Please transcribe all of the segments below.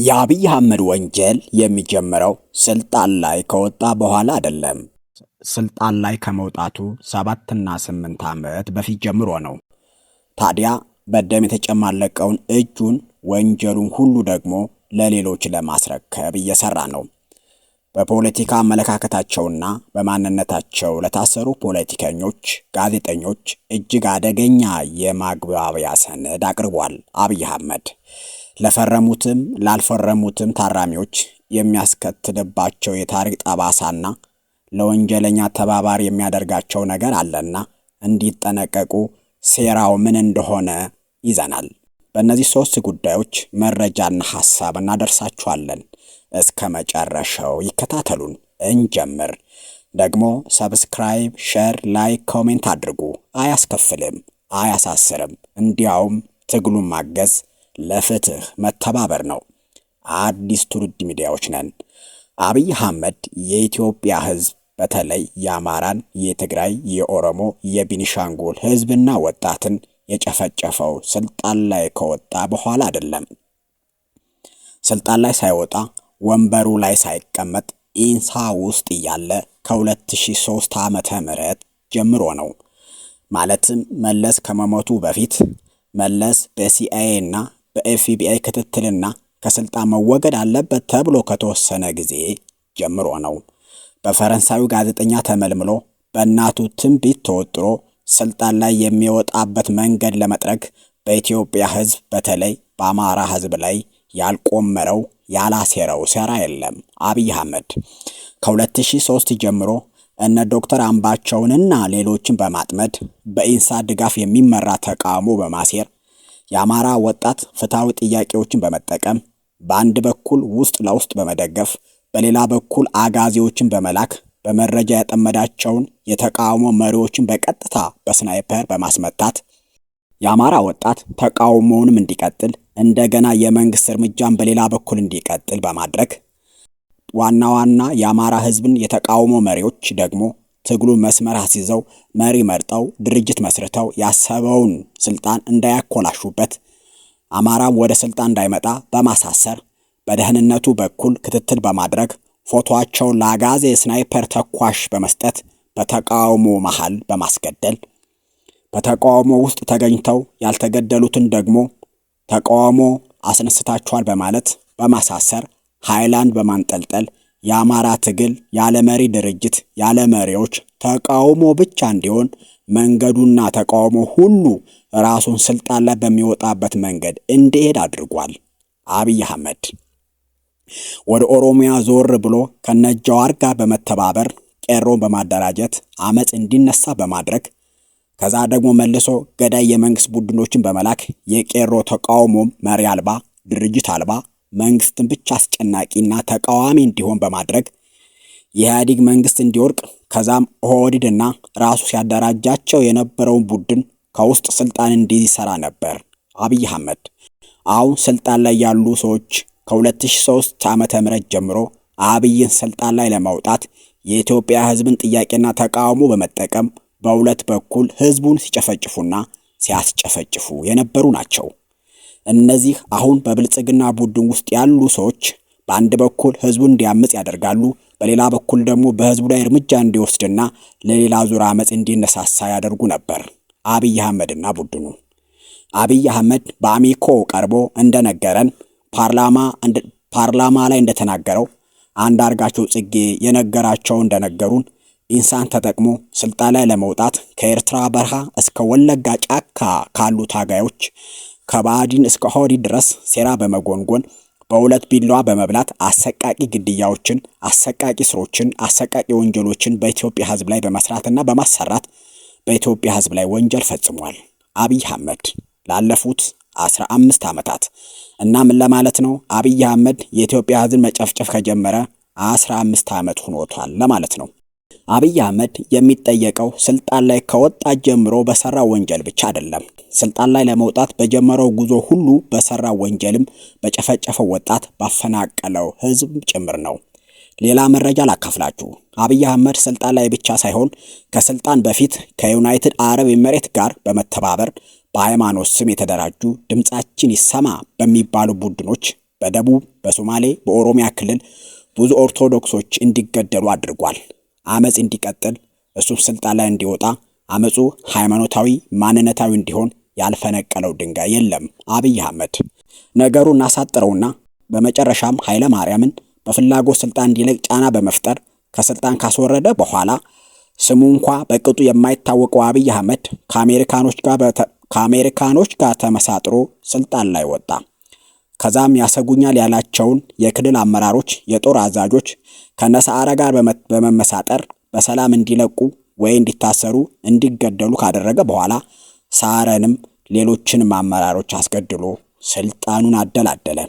የአብይ አህመድ ወንጀል የሚጀምረው ስልጣን ላይ ከወጣ በኋላ አይደለም። ስልጣን ላይ ከመውጣቱ 7 እና 8 ዓመት በፊት ጀምሮ ነው። ታዲያ በደም የተጨማለቀውን እጁን ወንጀሉን ሁሉ ደግሞ ለሌሎች ለማስረከብ እየሰራ ነው። በፖለቲካ አመለካከታቸውና በማንነታቸው ለታሰሩ ፖለቲከኞች፣ ጋዜጠኞች እጅግ አደገኛ የማግባቢያ ሰነድ አቅርቧል። አብይ አህመድ ለፈረሙትም ላልፈረሙትም ታራሚዎች የሚያስከትልባቸው የታሪክ ጠባሳና ለወንጀለኛ ተባባሪ የሚያደርጋቸው ነገር አለና እንዲጠነቀቁ ሴራው ምን እንደሆነ ይዘናል። በእነዚህ 3 ጉዳዮች መረጃና ሐሳብ እናደርሳችኋለን። እስከ መጨረሻው ይከታተሉን። እንጀምር። ደግሞ ሰብስክራይብ፣ ሼር፣ ላይክ፣ ኮሜንት አድርጉ። አያስከፍልም፣ አያሳስርም። እንዲያውም ትግሉን ማገዝ ለፍትህ መተባበር ነው። አዲስ ትውልድ ሚዲያዎች ነን። አብይ አህመድ የኢትዮጵያ ሕዝብ በተለይ የአማራን፣ የትግራይ፣ የኦሮሞ፣ የቤኒሻንጉል ሕዝብና ወጣትን የጨፈጨፈው ስልጣን ላይ ከወጣ በኋላ አይደለም። ስልጣን ላይ ሳይወጣ ወንበሩ ላይ ሳይቀመጥ ኢንሳ ውስጥ እያለ ከ2003 ዓመተ ምህረት ጀምሮ ነው። ማለትም መለስ ከመሞቱ በፊት መለስ በሲአይኤ እና በኤፍቢአይ ክትትልና ከስልጣን መወገድ አለበት ተብሎ ከተወሰነ ጊዜ ጀምሮ ነው። በፈረንሳዩ ጋዜጠኛ ተመልምሎ በእናቱ ትንቢት ተወጥሮ ስልጣን ላይ የሚወጣበት መንገድ ለመጥረግ በኢትዮጵያ ሕዝብ በተለይ በአማራ ሕዝብ ላይ ያልቆመረው ያላሴረው ሴራ የለም። አብይ አህመድ ከ2003 ጀምሮ እነ ዶክተር አምባቸውንና ሌሎችን በማጥመድ በኢንሳ ድጋፍ የሚመራ ተቃውሞ በማሴር የአማራ ወጣት ፍትሃዊ ጥያቄዎችን በመጠቀም በአንድ በኩል ውስጥ ለውስጥ በመደገፍ በሌላ በኩል አጋዚዎችን በመላክ በመረጃ ያጠመዳቸውን የተቃውሞ መሪዎችን በቀጥታ በስናይፐር በማስመታት የአማራ ወጣት ተቃውሞውንም እንዲቀጥል እንደገና የመንግስት እርምጃን በሌላ በኩል እንዲቀጥል በማድረግ ዋና የአማራ ህዝብን የተቃውሞ መሪዎች ደግሞ ትግሉን መስመር አስይዘው መሪ መርጠው ድርጅት መስርተው ያሰበውን ስልጣን እንዳያኮላሹበት አማራም ወደ ስልጣን እንዳይመጣ በማሳሰር በደህንነቱ በኩል ክትትል በማድረግ ፎቶአቸውን ለአጋዜ ስናይፐር ተኳሽ በመስጠት በተቃውሞ መሃል በማስገደል በተቃውሞ ውስጥ ተገኝተው ያልተገደሉትን ደግሞ ተቃውሞ አስነስታቸዋል በማለት በማሳሰር ሃይላንድ በማንጠልጠል የአማራ ትግል ያለ መሪ ድርጅት ያለ መሪዎች ተቃውሞ ብቻ እንዲሆን መንገዱና ተቃውሞ ሁሉ ራሱን ስልጣን ላይ በሚወጣበት መንገድ እንዲሄድ አድርጓል። አብይ አህመድ ወደ ኦሮሚያ ዞር ብሎ ከነጃዋር ጋር በመተባበር ቄሮን በማደራጀት አመጽ እንዲነሳ በማድረግ ከዛ ደግሞ መልሶ ገዳይ የመንግስት ቡድኖችን በመላክ የቄሮ ተቃውሞም መሪ አልባ ድርጅት አልባ መንግስትን ብቻ አስጨናቂና ተቃዋሚ እንዲሆን በማድረግ የኢህአዴግ መንግስት እንዲወርቅ ከዛም ኦህዴድና ራሱ ሲያደራጃቸው የነበረውን ቡድን ከውስጥ ስልጣን እንዲሰራ ነበር። አብይ አህመድ አሁን ስልጣን ላይ ያሉ ሰዎች ከ2003 ዓመተ ምህረት ጀምሮ አብይን ስልጣን ላይ ለማውጣት የኢትዮጵያ ህዝብን ጥያቄና ተቃውሞ በመጠቀም በሁለት በኩል ህዝቡን ሲጨፈጭፉና ሲያስጨፈጭፉ የነበሩ ናቸው። እነዚህ አሁን በብልጽግና ቡድን ውስጥ ያሉ ሰዎች በአንድ በኩል ህዝቡን እንዲያምጽ ያደርጋሉ፣ በሌላ በኩል ደግሞ በህዝቡ ላይ እርምጃ እንዲወስድና ለሌላ ዙር አመጽ እንዲነሳሳ ያደርጉ ነበር። አብይ አህመድና ቡድኑ አብይ አህመድ በአሚኮ ቀርቦ እንደነገረን ፓርላማ ላይ እንደተናገረው አንዳርጋቸው ጽጌ የነገራቸው እንደነገሩን ኢንሳን ተጠቅሞ ስልጣን ላይ ለመውጣት ከኤርትራ በረሃ እስከ ወለጋ ጫካ ካሉ ታጋዮች ከባዲን እስከ ኦህዴድ ድረስ ሴራ በመጎንጎን በሁለት ቢላዋ በመብላት አሰቃቂ ግድያዎችን፣ አሰቃቂ ስሮችን፣ አሰቃቂ ወንጀሎችን በኢትዮጵያ ህዝብ ላይ በመስራትና በማሰራት በኢትዮጵያ ህዝብ ላይ ወንጀል ፈጽሟል። አብይ አህመድ ላለፉት 15 ዓመታት እና ምን ለማለት ነው? አብይ አህመድ የኢትዮጵያ ህዝብ መጨፍጨፍ ከጀመረ 15 ዓመት ሆኖታል ለማለት ነው። አብይ አህመድ የሚጠየቀው ስልጣን ላይ ከወጣ ጀምሮ በሰራው ወንጀል ብቻ አይደለም። ስልጣን ላይ ለመውጣት በጀመረው ጉዞ ሁሉ በሰራው ወንጀልም በጨፈጨፈው ወጣት ባፈናቀለው ህዝብ ጭምር ነው። ሌላ መረጃ ላካፍላችሁ። አብይ አህመድ ስልጣን ላይ ብቻ ሳይሆን ከስልጣን በፊት ከዩናይትድ አረብ ኤሚሬት ጋር በመተባበር በሃይማኖት ስም የተደራጁ ድምጻችን ይሰማ በሚባሉ ቡድኖች በደቡብ፣ በሶማሌ፣ በኦሮሚያ ክልል ብዙ ኦርቶዶክሶች እንዲገደሉ አድርጓል። አመጽ እንዲቀጥል፣ እሱም ስልጣን ላይ እንዲወጣ፣ አመጹ ሃይማኖታዊ ማንነታዊ እንዲሆን ያልፈነቀለው ድንጋይ የለም አብይ አህመድ። ነገሩን እናሳጥረውና በመጨረሻም ኃይለ ማርያምን በፍላጎት ስልጣን እንዲለቅ ጫና በመፍጠር ከስልጣን ካስወረደ በኋላ ስሙ እንኳ በቅጡ የማይታወቀው አብይ አህመድ ከአሜሪካኖች ጋር ተመሳጥሮ ስልጣን ላይ ወጣ። ከዛም ያሰጉኛል ያላቸውን የክልል አመራሮች፣ የጦር አዛዦች ከነሰዓረ ጋር በመመሳጠር በሰላም እንዲለቁ ወይ እንዲታሰሩ እንዲገደሉ ካደረገ በኋላ ሰዓረንም ሌሎችንም አመራሮች አስገድሎ ስልጣኑን አደላደለ።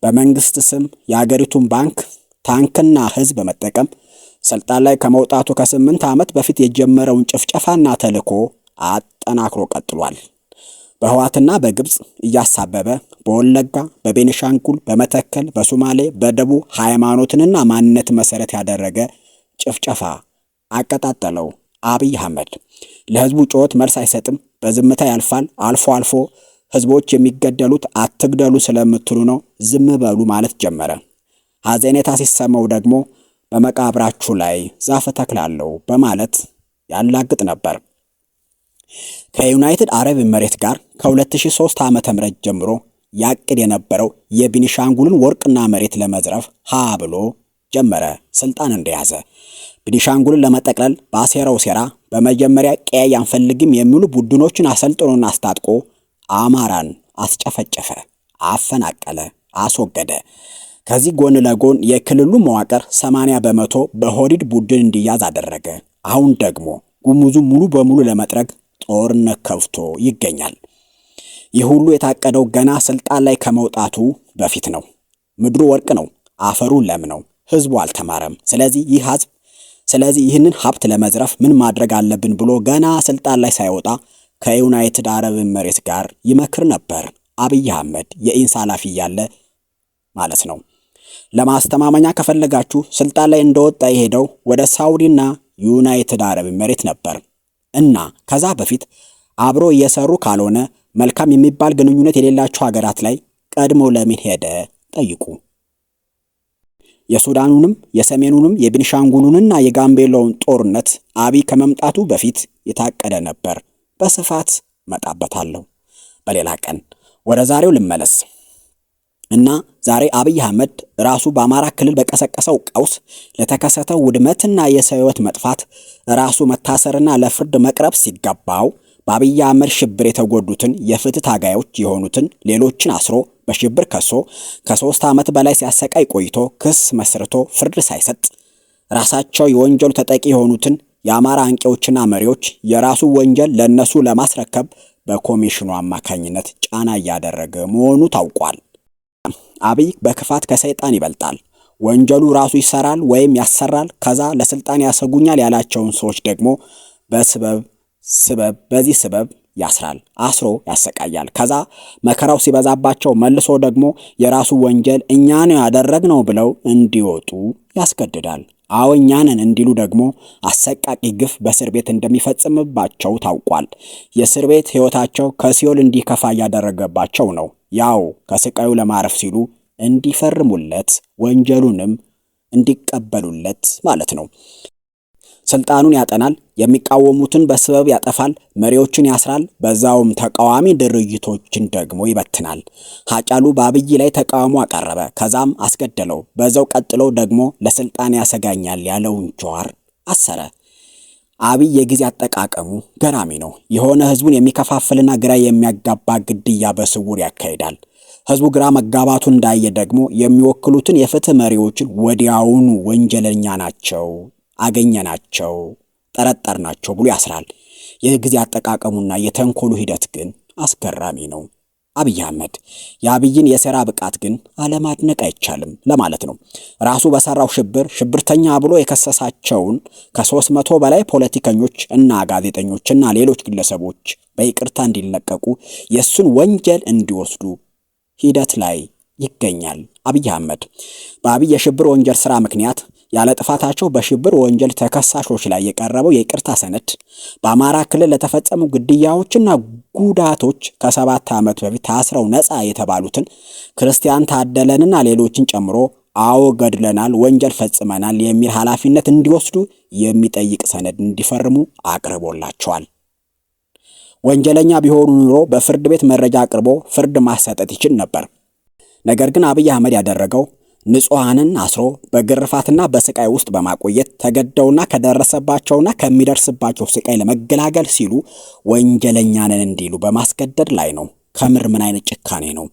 በመንግስት ስም የአገሪቱን ባንክ፣ ታንክና ህዝብ በመጠቀም ስልጣን ላይ ከመውጣቱ ከ8 ዓመት በፊት የጀመረውን ጭፍጨፋና ተልዕኮ አጠናክሮ ቀጥሏል። በህዋትና በግብጽ እያሳበበ በወለጋ፣ በቤኒሻንጉል፣ በመተከል፣ በሶማሌ፣ በደቡብ ሃይማኖትንና ማንነትን መሰረት ያደረገ ጭፍጨፋ አቀጣጠለው። አብይ አህመድ ለህዝቡ ጩኸት መልስ አይሰጥም፣ በዝምታ ያልፋል። አልፎ አልፎ ህዝቦች የሚገደሉት አትግደሉ ስለምትሉ ነው ዝም በሉ ማለት ጀመረ። ሐዘኔታ ሲሰማው ደግሞ በመቃብራችሁ ላይ ዛፍ ተክላለሁ በማለት ያላግጥ ነበር። ከዩናይትድ አረብ ኤምሬት ጋር ከ2003 ዓመተ ምህረት ጀምሮ ያቅድ የነበረው የቤኒሻንጉልን ወርቅና መሬት ለመዝረፍ ብሎ ጀመረ። ስልጣን እንደያዘ ቤኒሻንጉልን ለመጠቅለል ባሴረው ሴራ በመጀመሪያ ቀይ አንፈልግም የሚሉ ቡድኖችን አሰልጥኖና አስታጥቆ አማራን አስጨፈጨፈ፣ አፈናቀለ፣ አስወገደ። ከዚህ ጎን ለጎን የክልሉ መዋቅር 80 በመቶ በሆዲድ ቡድን እንዲያዝ አደረገ። አሁን ደግሞ ጉሙዙ ሙሉ በሙሉ ለመጥረግ ጦርነት ከፍቶ ይገኛል። ይህ ሁሉ የታቀደው ገና ስልጣን ላይ ከመውጣቱ በፊት ነው። ምድሩ ወርቅ ነው፣ አፈሩ ለም ነው፣ ህዝቡ አልተማረም። ስለዚህ ይህንን ሀብት ለመዝረፍ ምን ማድረግ አለብን ብሎ ገና ስልጣን ላይ ሳይወጣ ከዩናይትድ አረብ ኤምሬት ጋር ይመክር ነበር። አብይ አህመድ የኢንሳ ኃላፊ ያለ ማለት ነው። ለማስተማመኛ ከፈለጋችሁ ስልጣን ላይ እንደወጣ የሄደው ወደ ሳውዲና ዩናይትድ አረብ ኤምሬት ነበር እና ከዛ በፊት አብሮ እየሰሩ ካልሆነ መልካም የሚባል ግንኙነት የሌላቸው ሀገራት ላይ ቀድሞ ለምን ሄደ ጠይቁ። የሱዳኑንም የሰሜኑንም የቤኒሻንጉሉንና የጋምቤላውን ጦርነት አብይ ከመምጣቱ በፊት የታቀደ ነበር። በስፋት መጣበታለሁ በሌላ ቀን። ወደ ዛሬው ልመለስ እና ዛሬ አብይ አህመድ ራሱ በአማራ ክልል በቀሰቀሰው ቀውስ ለተከሰተው ውድመትና የሰው ሕይወት መጥፋት ራሱ መታሰርና ለፍርድ መቅረብ ሲገባው በአብይ አህመድ ሽብር የተጎዱትን የፍትህ ታጋዮች የሆኑትን ሌሎችን አስሮ በሽብር ከሶ ከ3 ዓመት በላይ ሲያሰቃይ ቆይቶ ክስ መስርቶ ፍርድ ሳይሰጥ ራሳቸው የወንጀሉ ተጠቂ የሆኑትን የአማራ አንቂዎችና መሪዎች የራሱ ወንጀል ለነሱ ለማስረከብ በኮሚሽኑ አማካኝነት ጫና እያደረገ መሆኑ ታውቋል። አብይ በክፋት ከሰይጣን ይበልጣል። ወንጀሉ ራሱ ይሰራል ወይም ያሰራል። ከዛ ለስልጣን ያሰጉኛል ያላቸውን ሰዎች ደግሞ በዚህ ስበብ ያስራል፣ አስሮ ያሰቃያል። ከዛ መከራው ሲበዛባቸው መልሶ ደግሞ የራሱ ወንጀል እኛ ነው ያደረግነው ብለው እንዲወጡ ያስገድዳል። አዎ እኛ ነን እንዲሉ ደግሞ አሰቃቂ ግፍ በእስር ቤት እንደሚፈጽምባቸው ታውቋል። የእስር ቤት ሕይወታቸው ከሲኦል እንዲከፋ እያደረገባቸው ነው። ያው ከስቃዩ ለማረፍ ሲሉ እንዲፈርሙለት ወንጀሉንም እንዲቀበሉለት ማለት ነው። ስልጣኑን ያጠናል፣ የሚቃወሙትን በስበብ ያጠፋል፣ መሪዎችን ያስራል፣ በዛውም ተቃዋሚ ድርጅቶችን ደግሞ ይበትናል። ሃጫሉ በአብይ ላይ ተቃውሞ አቀረበ፣ ከዛም አስገደለው። በዛው ቀጥሎ ደግሞ ለስልጣን ያሰጋኛል ያለውን ጀዋር አሰረ። አብይ የጊዜ አጠቃቀሙ ገራሚ ነው። የሆነ ህዝቡን የሚከፋፍልና ግራ የሚያጋባ ግድያ በስውር ያካሂዳል። ህዝቡ ግራ መጋባቱን እንዳየ ደግሞ የሚወክሉትን የፍትህ መሪዎችን ወዲያውኑ ወንጀለኛ ናቸው፣ አገኘናቸው፣ ጠረጠርናቸው ብሎ ያስራል። የጊዜ አጠቃቀሙና የተንኮሉ ሂደት ግን አስገራሚ ነው። አብይ አህመድ የአብይን የሥራ ብቃት ግን አለማድነቅ አይቻልም ለማለት ነው። ራሱ በሰራው ሽብርተኛ ብሎ የከሰሳቸውን ከ300 በላይ ፖለቲከኞች እና ጋዜጠኞችና ሌሎች ግለሰቦች በይቅርታ እንዲለቀቁ የሱን ወንጀል እንዲወስዱ ሂደት ላይ ይገኛል። አብይ አህመድ በአብይ የሽብር ወንጀል ሥራ ምክንያት ያለ ጥፋታቸው በሽብር ወንጀል ተከሳሾች ላይ የቀረበው የይቅርታ ሰነድ በአማራ ክልል ለተፈጸሙ ግድያዎችና ጉዳቶች ከ7 ዓመት በፊት ታስረው ነፃ የተባሉትን ክርስቲያን ታደለንና ሌሎችን ጨምሮ አዎ ገድለናል፣ ወንጀል ፈጽመናል የሚል ኃላፊነት እንዲወስዱ የሚጠይቅ ሰነድ እንዲፈርሙ አቅርቦላቸዋል። ወንጀለኛ ቢሆኑ ኑሮ በፍርድ ቤት መረጃ አቅርቦ ፍርድ ማሰጠት ይችል ነበር። ነገር ግን አብይ አህመድ ያደረገው ንጹሐንን አስሮ በግርፋትና በስቃይ ውስጥ በማቆየት ተገደውና ከደረሰባቸውና ከሚደርስባቸው ስቃይ ለመገላገል ሲሉ ወንጀለኛ ነን እንዲሉ በማስገደድ ላይ ነው። ከምር ምን አይነት ጭካኔ ነው?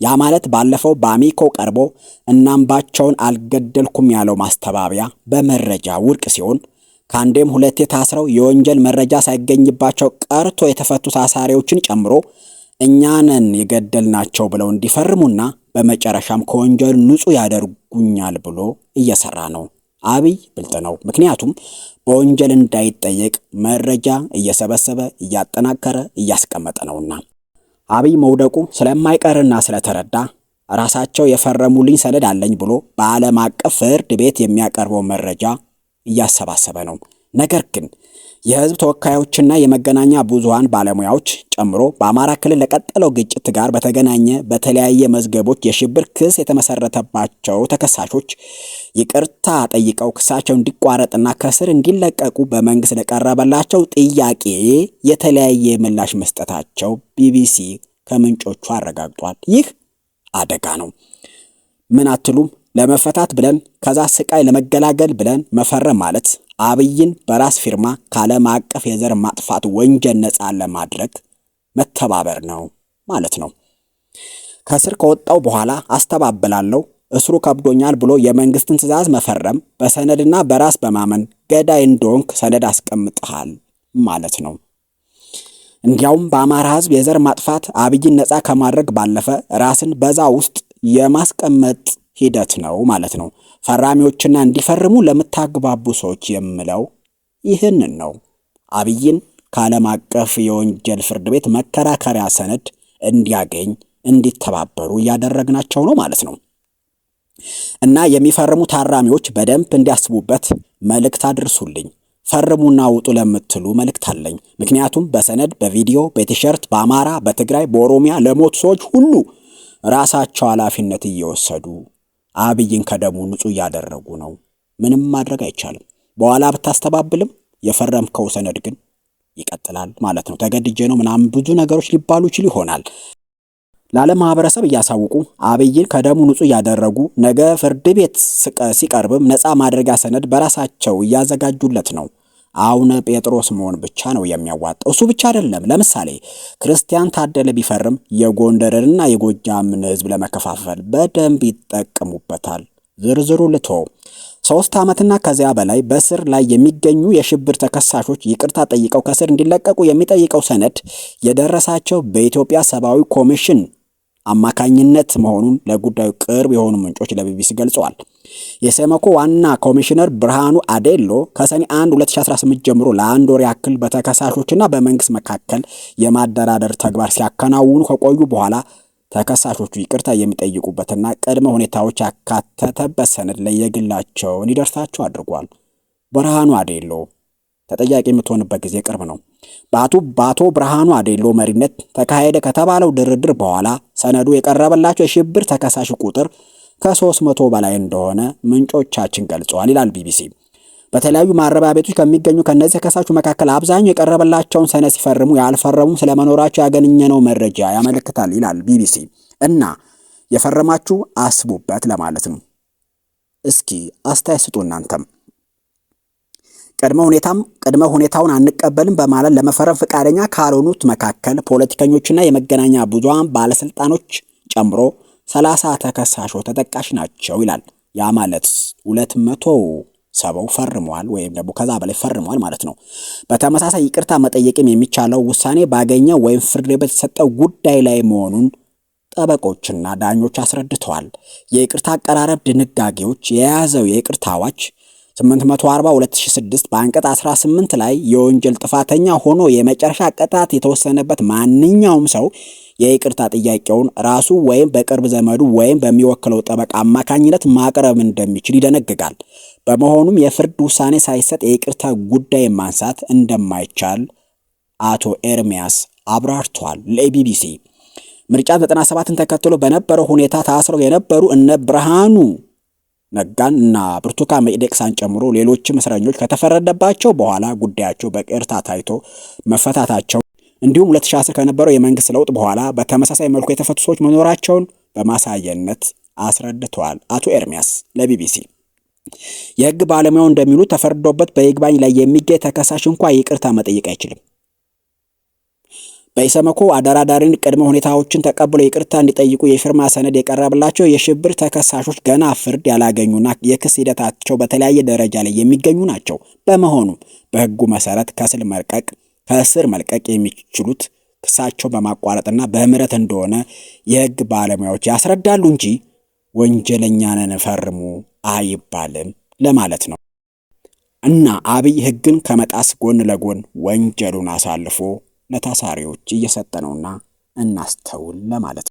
ያ ማለት ባለፈው በአሚኮ ቀርቦ እናምባቸውን አልገደልኩም ያለው ማስተባበያ በመረጃ ውድቅ ሲሆን ከአንዴም ሁለቴ ታስረው የወንጀል መረጃ ሳይገኝባቸው ቀርቶ የተፈቱ ታሳሪዎችን ጨምሮ እኛ ነን የገደልናቸው ብለው እንዲፈርሙና በመጨረሻም ከወንጀል ንጹህ ያደርጉኛል ብሎ እየሰራ ነው። አብይ ብልጥ ነው። ምክንያቱም በወንጀል እንዳይጠየቅ መረጃ እየሰበሰበ እያጠናከረ እያስቀመጠ ነውና። አብይ መውደቁ ስለማይቀርና ስለተረዳ ራሳቸው የፈረሙልኝ ሰነድ አለኝ ብሎ በዓለም አቀፍ ፍርድ ቤት የሚያቀርበው መረጃ እያሰባሰበ ነው። ነገር ግን የህዝብ ተወካዮችና የመገናኛ ብዙሃን ባለሙያዎች ጨምሮ በአማራ ክልል ለቀጠለው ግጭት ጋር በተገናኘ በተለያየ መዝገቦች የሽብር ክስ የተመሰረተባቸው ተከሳሾች ይቅርታ ጠይቀው ክሳቸው እንዲቋረጥና ከስር እንዲለቀቁ በመንግስት ለቀረበላቸው ጥያቄ የተለያየ ምላሽ መስጠታቸው ቢቢሲ ከምንጮቹ አረጋግጧል። ይህ አደጋ ነው። ምን አትሉም? ለመፈታት ብለን ከዛ ስቃይ ለመገላገል ብለን መፈረም ማለት አብይን በራስ ፊርማ ከዓለም አቀፍ የዘር ማጥፋት ወንጀል ነፃ ለማድረግ መተባበር ነው ማለት ነው። ከስር ከወጣው በኋላ አስተባብላለሁ፣ እስሩ ከብዶኛል ብሎ የመንግስትን ትዕዛዝ መፈረም በሰነድና በራስ በማመን ገዳይ እንደሆንክ ሰነድ አስቀምጠሃል ማለት ነው። እንዲያውም በአማራ ህዝብ የዘር ማጥፋት አብይን ነፃ ከማድረግ ባለፈ ራስን በዛ ውስጥ የማስቀመጥ ሂደት ነው ማለት ነው። ፈራሚዎችና እንዲፈርሙ ለምታግባቡ ሰዎች የምለው ይህንን ነው። አብይን ከዓለም አቀፍ የወንጀል ፍርድ ቤት መከራከሪያ ሰነድ እንዲያገኝ እንዲተባበሩ እያደረግናቸው ነው ማለት ነው። እና የሚፈርሙ ታራሚዎች በደንብ እንዲያስቡበት መልእክት አድርሱልኝ። ፈርሙና ውጡ ለምትሉ መልእክት አለኝ። ምክንያቱም በሰነድ በቪዲዮ በቲሸርት በአማራ በትግራይ በኦሮሚያ ለሞቱ ሰዎች ሁሉ ራሳቸው ኃላፊነት እየወሰዱ አብይን ከደሙ ንጹህ እያደረጉ ነው። ምንም ማድረግ አይቻልም። በኋላ ብታስተባብልም የፈረምከው ሰነድ ግን ይቀጥላል ማለት ነው። ተገድጄ ነው ምናምን ብዙ ነገሮች ሊባሉ ይችል ይሆናል። ለዓለም ማህበረሰብ እያሳውቁ አብይን ከደሙ ንጹህ እያደረጉ ነገ ፍርድ ቤት ሲቀርብም ነፃ ማድረጊያ ሰነድ በራሳቸው እያዘጋጁለት ነው። አቡነ ጴጥሮስ መሆን ብቻ ነው የሚያዋጣው። እሱ ብቻ አይደለም። ለምሳሌ ክርስቲያን ታደለ ቢፈርም የጎንደርንና የጎጃምን ህዝብ ለመከፋፈል በደንብ ይጠቀሙበታል። ዝርዝሩ ልቶ 3 ዓመትና ከዚያ በላይ በስር ላይ የሚገኙ የሽብር ተከሳሾች ይቅርታ ጠይቀው ከስር እንዲለቀቁ የሚጠይቀው ሰነድ የደረሳቸው በኢትዮጵያ ሰብአዊ ኮሚሽን አማካኝነት መሆኑን ለጉዳዩ ቅርብ የሆኑ ምንጮች ለቢቢሲ ገልጸዋል። የሰመኮ ዋና ኮሚሽነር ብርሃኑ አዴሎ ከሰኔ 1 2018 ጀምሮ ለአንድ ወር ያክል በተከሳሾችና በመንግስት መካከል የማደራደር ተግባር ሲያከናውኑ ከቆዩ በኋላ ተከሳሾቹ ይቅርታ የሚጠይቁበትና ቅድመ ሁኔታዎች ያካተተበት ሰነድ ለየግላቸው እንዲደርሳቸው አድርጓል። ብርሃኑ አዴሎ ተጠያቂ የምትሆንበት ጊዜ ቅርብ ነው። በአቶ ብርሃኑ አዴሎ መሪነት ተካሄደ ከተባለው ድርድር በኋላ ሰነዱ የቀረበላቸው የሽብር ተከሳሽ ቁጥር ከ300 በላይ እንደሆነ ምንጮቻችን ገልጸዋል ይላል ቢቢሲ። በተለያዩ ማረሚያ ቤቶች ከሚገኙ ከነዚህ ተከሳሾች መካከል አብዛኛው የቀረበላቸውን ሰነድ ሲፈርሙ ያልፈረሙም ስለመኖራቸው ያገኘነው መረጃ ያመለክታል ይላል ቢቢሲ። እና የፈረማችሁ አስቡበት ለማለት ነው። እስኪ አስተያየት ስጡ እናንተም። ቅድመ ሁኔታውን አንቀበልም በማለት ለመፈረም ፈቃደኛ ካልሆኑት መካከል ፖለቲከኞችና የመገናኛ ብዙሃን ባለስልጣኖች ጨምሮ 30 ተከሳሾች ተጠቃሽ ናቸው ይላል። ያ ማለት 270 ፈርመዋል ወይም ደግሞ ከዛ በላይ ፈርመዋል ማለት ነው። በተመሳሳይ ይቅርታ መጠየቅም የሚቻለው ውሳኔ ባገኘው ወይም ፍርድ ቤት የተሰጠው ጉዳይ ላይ መሆኑን ጠበቆችና ዳኞች አስረድተዋል። የይቅርታ አቀራረብ ድንጋጌዎች የያዘው የይቅርታ አዋጅ 840/2006 በአንቀጽ 18 ላይ የወንጀል ጥፋተኛ ሆኖ የመጨረሻ ቅጣት የተወሰነበት ማንኛውም ሰው የይቅርታ ጥያቄውን ራሱ ወይም በቅርብ ዘመዱ ወይም በሚወክለው ጠበቃ አማካኝነት ማቅረብ እንደሚችል ይደነግጋል። በመሆኑም የፍርድ ውሳኔ ሳይሰጥ የይቅርታ ጉዳይ ማንሳት እንደማይቻል አቶ ኤርሚያስ አብራርቷል ለኢቢቢሲ። ምርጫ 97ን ተከትሎ በነበረው ሁኔታ ታስረው የነበሩ እነ ብርሃኑ ነጋን እና ብርቱካን ሚደቅሳን ጨምሮ ሌሎችም እስረኞች ከተፈረደባቸው በኋላ ጉዳያቸው በይቅርታ ታይቶ መፈታታቸው እንዲሁም 2010 ከነበረው የመንግስት ለውጥ በኋላ በተመሳሳይ መልኩ የተፈቱ ሰዎች መኖራቸውን በማሳየነት አስረድተዋል አቶ ኤርሚያስ ለቢቢሲ። የህግ ባለሙያው እንደሚሉት ተፈርዶበት በይግባኝ ላይ የሚገኝ ተከሳሽ እንኳን ይቅርታ መጠየቅ አይችልም። በኢሰመኮ አደራዳሪን ቅድመ ሁኔታዎችን ተቀብለው ይቅርታ እንዲጠይቁ የፊርማ ሰነድ የቀረበላቸው የሽብር ተከሳሾች ገና ፍርድ ያላገኙና የክስ ሂደታቸው በተለያየ ደረጃ ላይ የሚገኙ ናቸው። በመሆኑም በህጉ መሰረት ከእስር መልቀቅ የሚችሉት ክሳቸው በማቋረጥና በምህረት እንደሆነ የህግ ባለሙያዎች ያስረዳሉ እንጂ ወንጀለኛ ነን ፈርሙ አይባልም ለማለት ነው። እና አብይ ህግን ከመጣስ ጎን ለጎን ወንጀሉን አሳልፎ ለታሳሪዎች እየሰጠ ነውና እናስተውል ለማለት ነው።